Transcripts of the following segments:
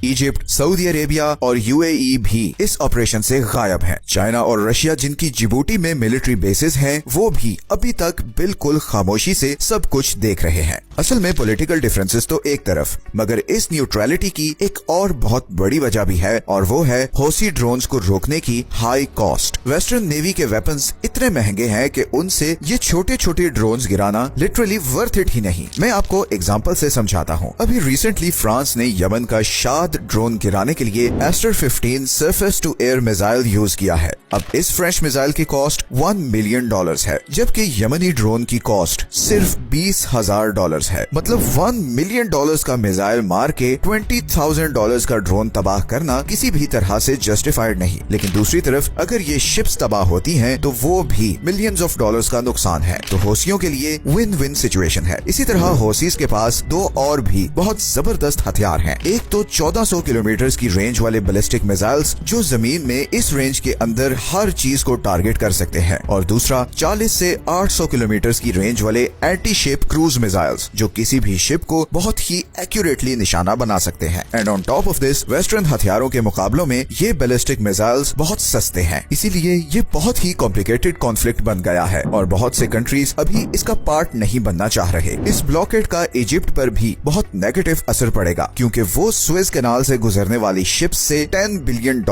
Egypt, Saudi Arabia और UAE भी इस ऑपरेशन से गायब हैं। चाइना और रशिया जिनकी जिबूटी में मिलिट्री बेसिस हैं, वो भी अभी तक बिल्कुल खामोशी से सब कुछ देख रहे हैं। असल में पॉलिटिकल डिफरेंसेस तो एक तरफ, मगर इस न्यूट्रलिटी की एक और बहुत बड़ी वजह भी है, और वो है हौसी ड्रोन्स को रोकने की हाई कॉस्ट। वेस्टर्न नेवी के वेपन्स इतने महंगे हैं कि उनसे ये छोटे छोटे ड्रोन्स गिराना लिटरली वर्थ इट ही नहीं। मैं आपको एग्जांपल से समझाता हूँ। अभी रिसेंटली फ्रांस ने यमन का शाद ड्रोन गिराने के लिए Aster 15 surface to air missile use किया है। अब इस फ्रेंच मिसाइल की कॉस्ट $1 मिलियन है, जबकि यमनी ड्रोन की कॉस्ट सिर्फ $20,000 है। मतलब $1 मिलियन का मिसाइल मार के $20,000 का ड्रोन तबाह करना किसी भी तरह से जस्टिफाइड नहीं। लेकिन दूसरी तरफ अगर ये शिप्स तबाह होती हैं तो वो भी मिलियंस ऑफ डॉलर्स का नुकसान है। तो हौसियों के लिए विन विन सिचुएशन है। इसी तरह हौसीज के पास दो और भी बहुत जबरदस्त हथियार हैं। एक तो 1400 किलोमीटर की रेंज वाले बैलिस्टिक मिसाइल्स जो जमीन में इस रेंज के अंदर हर चीज को टारगेट कर सकते हैं, और दूसरा 40 से 800 किलोमीटर की रेंज वाले एंटी शिप क्रूज मिसाइल्स जो किसी भी शिप को बहुत ही एक्यूरेटली निशाना बना सकते हैं। And on top of this western हथियारों के मुकाबलों में ये बैलिस्टिक मिसाइल्स बहुत सस्ते हैं। इसीलिए ये बहुत ही कॉम्प्लिकेटेड कॉन्फ्लिक्ट बन गया है और बहुत से कंट्रीज अभी इसका पार्ट नहीं बनना चाह रहे। इस ब्लॉकेड का इजिप्ट पर भी बहुत नेगेटिव असर पड़ेगा, क्योंकि वो सुएज कैनाल से गुजरने वाली शिप्स से $10 बिलियन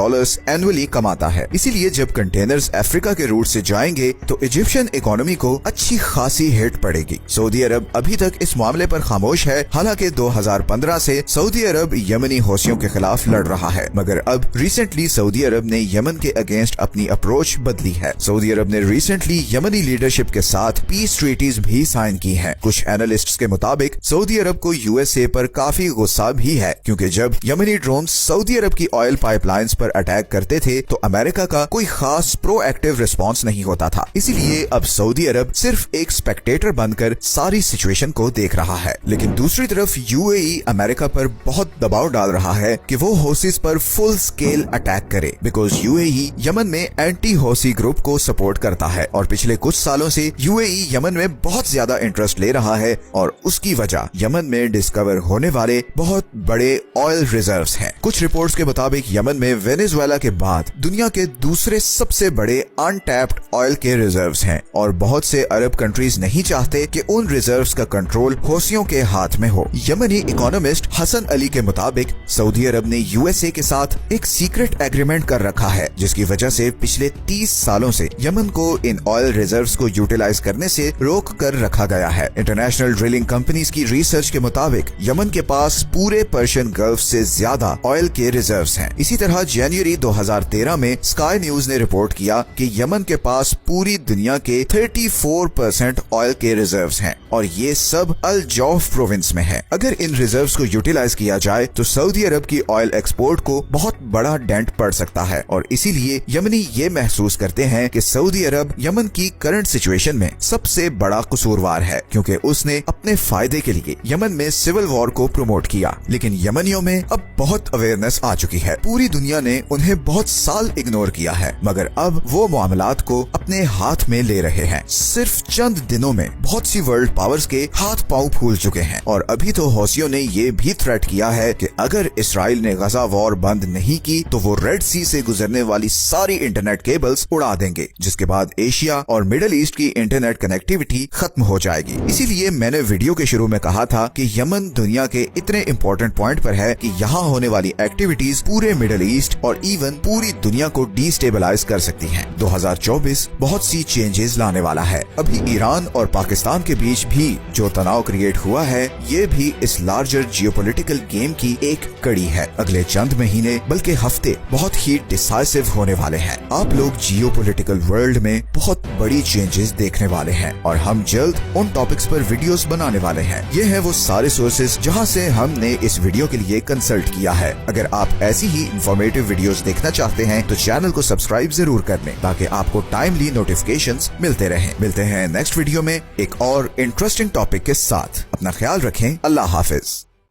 एनुअली कमाता है। इसीलिए जब कंटेनर्स अफ्रीका के रूट से जाएंगे तो इजिप्शियन इकोनॉमी को अच्छी खासी हिट पड़ेगी। सऊदी अरब अभी तक इस मामले पर खामोश है। हालांकि 2015 से सऊदी अरब यमनी हौसियों के खिलाफ लड़ रहा है, मगर अब रिसेंटली सऊदी अरब ने यमन के अगेंस्ट अपनी अप्रोच बदली है। सऊदी अरब ने रिसेंटली यमनी लीडरशिप के साथ पीस ट्रीटीज भी साइन की हैं। कुछ एनालिस्ट्स के मुताबिक सऊदी अरब को यूएसए पर काफी गुस्सा भी है, क्योंकि जब यमनी ड्रोन सऊदी अरब की ऑयल पाइपलाइंस पर अटैक करते थे तो अमेरिका का कोई खास प्रोएक्टिव रिस्पांस नहीं होता था। इसीलिए अब सऊदी अरब सिर्फ एक स्पेक्टेटर बनकर सारी सिचुएशन को देख रहा है। लेकिन दूसरी तरफ यूएई अमेरिका पर बहुत दबाव डाल रहा है कि वो हौसीज पर फुल स्केल अटैक करे, बिकॉज यूएई यमन में एंटी हौसी ग्रुप को सपोर्ट करता है और पिछले कुछ सालों से यूएई यमन में बहुत ज्यादा इंटरेस्ट ले रहा है, और उसकी वजह यमन में डिस्कवर होने वाले बहुत बड़े ऑयल रिजर्व्स हैं। कुछ रिपोर्ट्स के मुताबिक यमन में वेनेजुएला के बाद दुनिया के दूसरे सबसे बड़े अनटैप्ड ऑयल के रिजर्व्स हैं, और बहुत से अरब कंट्रीज नहीं चाहते कि उन रिजर्व्स का कंट्रोल हौसियों के हाथ में हो। यमनी इकोनॉमिस्ट हसन अली के मुताबिक सऊदी अरब ने यूएसए के साथ एक सीक्रेट एग्रीमेंट कर रखा है, जिसकी वजह से पिछले 30 सालों से यमन को इन ऑयल रिजर्व्स को यूटिलाइज करने से रोक कर रखा गया है। इंटरनेशनल ड्रिलिंग कंपनीज की रिसर्च के मुताबिक यमन के पास पूरे पर्शियन गल्फ से ज्यादा ऑयल के रिजर्व्स हैं। इसी तरह जनवरी 2013 में स्काई न्यूज ने रिपोर्ट किया कि यमन के पास पूरी दुनिया के 34% ऑयल के रिजर्व्स हैं, और ये सब अल जौफ प्रोविंस में है। अगर इन रिजर्व्स को यूटिलाइज किया जाए तो सऊदी अरब की ऑयल एक्सपोर्ट को बहुत बड़ा डेंट पड़ सकता है, और इसीलिए यमनी ये महसूस करते हैं कि सऊदी अरब यमन की करंट सिचुएशन में सबसे बड़ा कसूरवार है, क्योंकि उसने अपने फायदे के लिए यमन में सिविल वॉर को प्रमोट किया। लेकिन यमनियों में अब बहुत अवेयरनेस आ चुकी है। पूरी दुनिया ने उन्हें बहुत साल इग्नोर किया है, मगर अब वो मामलात को अपने हाथ में ले रहे हैं। सिर्फ चंद दिनों में बहुत सी वर्ल्ड पावर्स के हाथ पांव फूल चुके हैं, और अभी तो हौसियों ने ये भी थ्रेट किया है कि अगर इसराइल ने गजा वॉर बंद नहीं की तो वो रेड सी से गुजरने वाली सारी इंटरनेट केबल्स उड़ा देंगे, जिसके बाद एशिया और मिडिल ईस्ट की इंटरनेट कनेक्टिविटी खत्म हो जाएगी। इसीलिए मैंने वीडियो के शुरू में कहा था कि यमन दुनिया के इतने इंपॉर्टेंट पॉइंट पर है कि यहाँ होने वाली एक्टिविटीज पूरे मिडिल ईस्ट और इवन पूरी दुनिया को डिस्टेबलाइज कर सकती हैं। 2024 बहुत सी चेंजेस लाने वाला है। अभी ईरान और पाकिस्तान के बीच भी जो तनाव क्रिएट हुआ है, ये भी इस लार्जर जियोपॉलिटिकल गेम की एक कड़ी है। अगले चंद महीने बल्कि हफ्ते बहुत ही डिसाइसिव होने वाले हैं। आप लोग जियोपॉलिटिकल वर्ल्ड में बहुत बड़ी चेंजेस देखने वाले हैं, और हम जल्द उन टॉपिक्स पर वीडियोस बनाने वाले हैं। ये है वो सारे सोर्सेज जहां से हमने इस वीडियो के लिए कंसल्ट किया है। अगर आप ऐसी ही इंफॉर्मेटिव वीडियोस देखना चाहते हैं तो चैनल को सब्सक्राइब जरूर कर लें, ताकि आपको टाइमली नोटिफिकेशंस मिलते रहें। मिलते हैं नेक्स्ट वीडियो में एक और इंटरेस्टिंग टॉपिक के साथ। अपना ख्याल रखें। अल्लाह हाफिज।